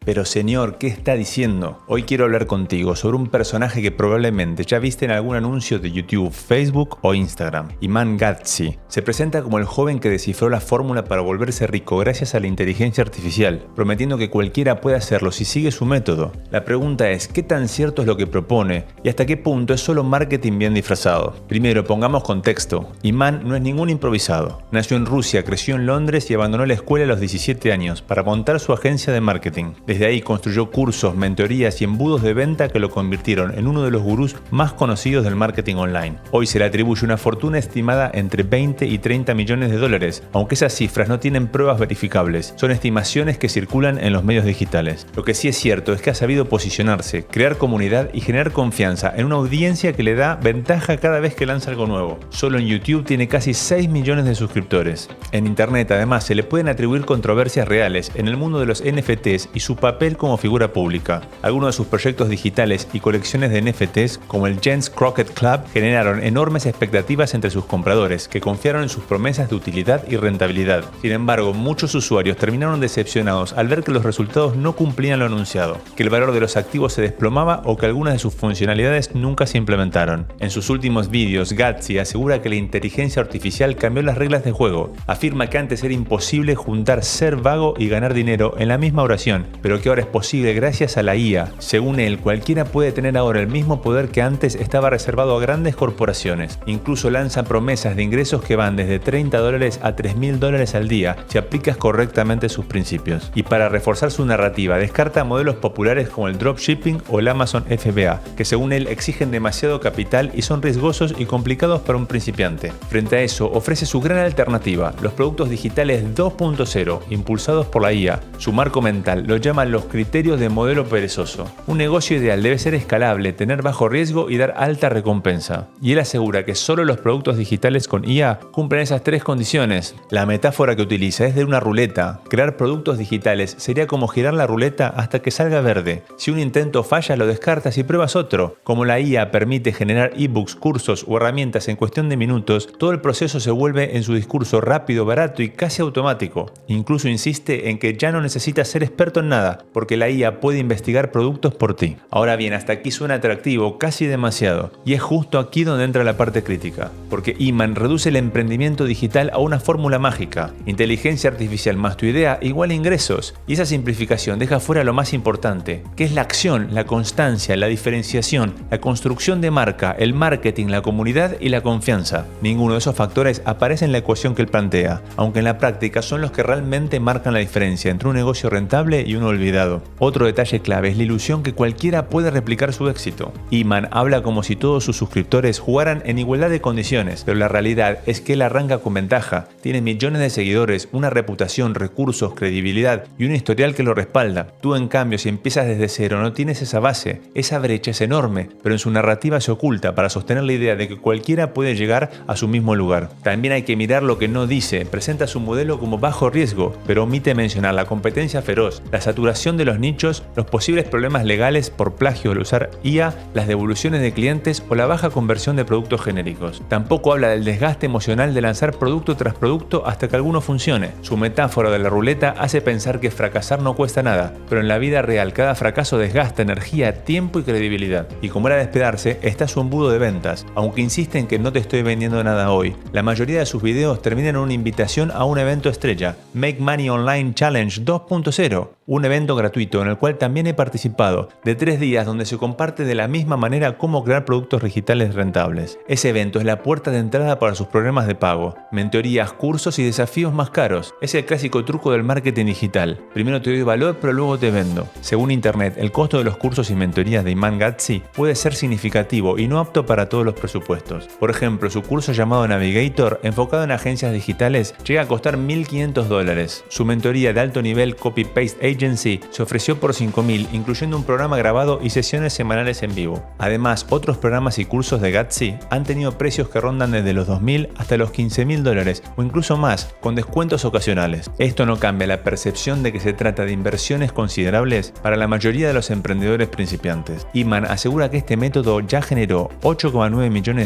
Pero señor, ¿qué está diciendo? Hoy quiero hablar contigo sobre un personaje que probablemente ya viste en algún anuncio de YouTube, Facebook o Instagram. Iman Gadzhi se presenta como el joven que descifró la fórmula para volverse rico gracias a la inteligencia artificial, prometiendo que cualquiera puede hacerlo si sigue su método. La pregunta es, ¿qué tan cierto es lo que propone y hasta qué punto es solo marketing bien disfrazado? Primero, pongamos contexto. Iman no es ningún improvisado. Nació en Rusia, creció en Londres y abandonó la escuela a los 17 años para montar su agencia de marketing. Desde ahí construyó cursos, mentorías y embudos de venta que lo convirtieron en uno de los gurús más conocidos del marketing online. Hoy se le atribuye una fortuna estimada entre 20 y 30 millones de dólares, aunque esas cifras no tienen pruebas verificables. Son estimaciones que circulan en los medios digitales. Lo que sí es cierto es que ha sabido posicionarse, crear comunidad y generar confianza en una audiencia que le da ventaja cada vez que lanza algo nuevo. Solo en YouTube tiene casi 6 millones de suscriptores. En Internet además se le pueden atribuir controversias reales en el mundo de los NFTs y su papel como figura pública. Algunos de sus proyectos digitales y colecciones de NFTs, como el Jens Crockett Club, generaron enormes expectativas entre sus compradores, que confiaron en sus promesas de utilidad y rentabilidad. Sin embargo, muchos usuarios terminaron decepcionados al ver que los resultados no cumplían lo anunciado, que el valor de los activos se desplomaba o que algunas de sus funcionalidades nunca se implementaron. En sus últimos vídeos, Gadzhi asegura que la inteligencia artificial cambió las reglas de juego. Afirma que antes era imposible juntar ser vago y ganar dinero en la misma oración, pero que ahora es posible gracias a la IA. Según él, cualquiera puede tener ahora el mismo poder que antes estaba reservado a grandes corporaciones. Incluso lanza promesas de ingresos que van desde $30 a $3.000 al día si aplicas correctamente sus principios. Y para reforzar su narrativa, descarta modelos populares como el dropshipping o el Amazon FBA, que según él exigen demasiado capital y son riesgosos y complicados para un principiante. Frente a eso, ofrece su gran alternativa, los productos digitales 2.0, impulsados por la IA. Su marco mental lo llama los criterios de modelo perezoso. Un negocio ideal debe ser escalable, tener bajo riesgo y dar alta recompensa. Y él asegura que solo los productos digitales con IA cumplen esas tres condiciones. La metáfora que utiliza es de una ruleta. Crear productos digitales sería como girar la ruleta hasta que salga verde. Si un intento falla, lo descartas y pruebas otro. Como la IA permite generar ebooks, cursos o herramientas en cuestión de minutos, todo el proceso se vuelve en su discurso rápido, barato y casi automático. Incluso insiste en que ya no necesitas ser experto en nada, porque la IA puede investigar productos por ti. Ahora bien, hasta aquí suena atractivo, casi demasiado. Y es justo aquí donde entra la parte crítica, porque Iman reduce el emprendimiento digital a una fórmula mágica. Inteligencia artificial más tu idea igual ingresos. Y esa simplificación deja fuera lo más importante, que es la acción, la constancia, la diferenciación, la construcción de marca, el marketing, la comunidad y la confianza. Ninguno de esos factores aparece en la ecuación que él plantea, aunque en la práctica son los que realmente marcan la diferencia entre un negocio rentable y uno olvidado. Otro detalle clave es la ilusión que cualquiera puede replicar su éxito. Iman habla como si todos sus suscriptores jugaran en igualdad de condiciones, pero la realidad es que él arranca con ventaja. Tiene millones de seguidores, una reputación, recursos, credibilidad y un historial que lo respalda. Tú, en cambio, si empiezas desde cero, no tienes esa base. Esa brecha es enorme, pero en su narrativa se oculta para sostener la idea de que cualquiera puede llegar a su mismo lugar. También hay que mirar lo que no dice. Presenta su modelo como bajo riesgo, pero omite mencionar la competencia feroz, la saturación de los nichos, los posibles problemas legales por plagio al usar IA, las devoluciones de clientes o la baja conversión de productos genéricos. Tampoco habla del desgaste emocional de lanzar producto tras producto hasta que alguno funcione. Su metáfora de la ruleta hace pensar que fracasar no cuesta nada, pero en la vida real cada fracaso desgasta energía, tiempo y credibilidad. Y como era de esperarse, está su embudo de ventas. Aunque insiste en que no te estoy vendiendo nada hoy, la mayoría de sus videos terminan en una invitación a un evento estrella, Make Money Online Challenge 2.0, un evento gratuito en el cual también he participado, de 3 días donde se comparte de la misma manera cómo crear productos digitales rentables. Ese evento es la puerta de entrada para sus programas de pago, mentorías, cursos y desafíos más caros. Es el clásico truco del marketing digital. Primero te doy valor, pero luego te vendo. Según Internet, el costo de los cursos y mentorías de Iman Gadzhi puede ser significativo y no apto para todos los presupuestos. Por ejemplo, su curso llamado Navigator, enfocado en agencias digitales, llega a costar $1.500. Su mentoría de alto nivel Copy-Paste Agency se ofreció por $5.000, incluyendo un programa grabado y sesiones semanales en vivo. Además, otros programas y cursos de Gadzhi han tenido precios que rondan desde los $2.000 hasta los $15.000 o incluso más, con descuentos ocasionales. Esto no cambia la percepción de que se trata de inversiones considerables para la mayoría de los emprendedores principiantes. Iman asegura que este método ya generó $8,9 millones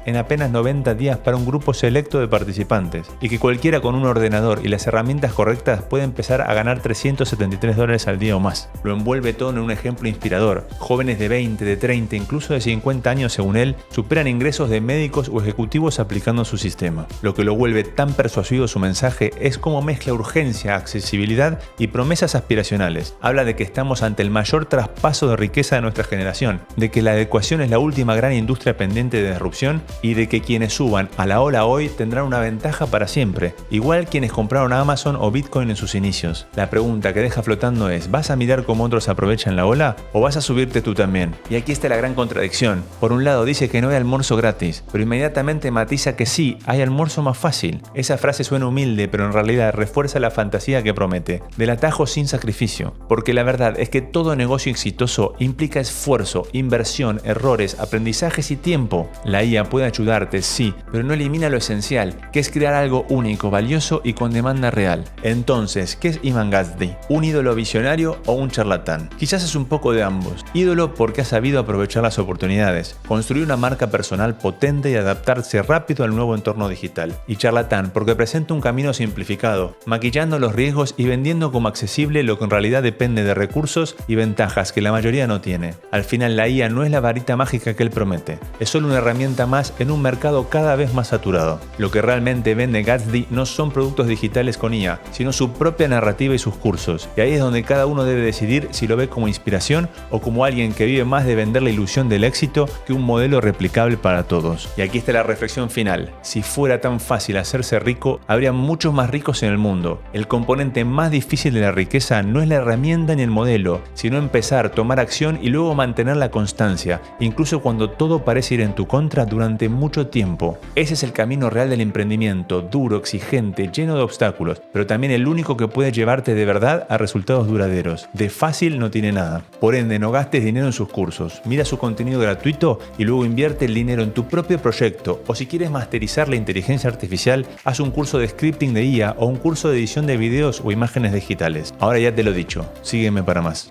en apenas 90 días para un grupo selecto de participantes y que cualquiera con un ordenador y las herramientas correctas puede empezar a ganar $375 $23 al día o más. Lo envuelve todo en un ejemplo inspirador. Jóvenes de 20, de 30, incluso de 50 años según él, superan ingresos de médicos o ejecutivos aplicando su sistema. Lo que lo vuelve tan persuasivo su mensaje es cómo mezcla urgencia, accesibilidad y promesas aspiracionales. Habla de que estamos ante el mayor traspaso de riqueza de nuestra generación, de que la adecuación es la última gran industria pendiente de disrupción y de que quienes suban a la ola hoy tendrán una ventaja para siempre, igual quienes compraron Amazon o Bitcoin en sus inicios. La pregunta que deja flotando es: ¿vas a mirar cómo otros aprovechan la ola o vas a subirte tú también? Y aquí está la gran contradicción. Por un lado dice que no hay almuerzo gratis, pero inmediatamente matiza que sí, hay almuerzo más fácil. Esa frase suena humilde, pero en realidad refuerza la fantasía que promete, del atajo sin sacrificio. Porque la verdad es que todo negocio exitoso implica esfuerzo, inversión, errores, aprendizajes y tiempo. La IA puede ayudarte, sí, pero no elimina lo esencial, que es crear algo único, valioso y con demanda real. Entonces, ¿qué es Iman Gadzhi? ¿Un ídolo visionario o un charlatán? Quizás es un poco de ambos. Ídolo porque ha sabido aprovechar las oportunidades, construir una marca personal potente y adaptarse rápido al nuevo entorno digital. Y charlatán porque presenta un camino simplificado, maquillando los riesgos y vendiendo como accesible lo que en realidad depende de recursos y ventajas que la mayoría no tiene. Al final la IA no es la varita mágica que él promete, es solo una herramienta más en un mercado cada vez más saturado. Lo que realmente vende Gadzhi no son productos digitales con IA, sino su propia narrativa y sus cursos. Y ahí es donde cada uno debe decidir si lo ve como inspiración o como alguien que vive más de vender la ilusión del éxito que un modelo replicable para todos. Y aquí está la reflexión final. Si fuera tan fácil hacerse rico, habría muchos más ricos en el mundo. El componente más difícil de la riqueza no es la herramienta ni el modelo, sino empezar, tomar acción y luego mantener la constancia, incluso cuando todo parece ir en tu contra durante mucho tiempo. Ese es el camino real del emprendimiento, duro, exigente, lleno de obstáculos, pero también el único que puede llevarte de verdad a resultados duraderos. De fácil no tiene nada. Por ende, no gastes dinero en sus cursos, mira su contenido gratuito y luego invierte el dinero en tu propio proyecto, o si quieres masterizar la inteligencia artificial, haz un curso de scripting de IA o un curso de edición de videos o imágenes digitales. Ahora ya te lo he dicho, sígueme para más.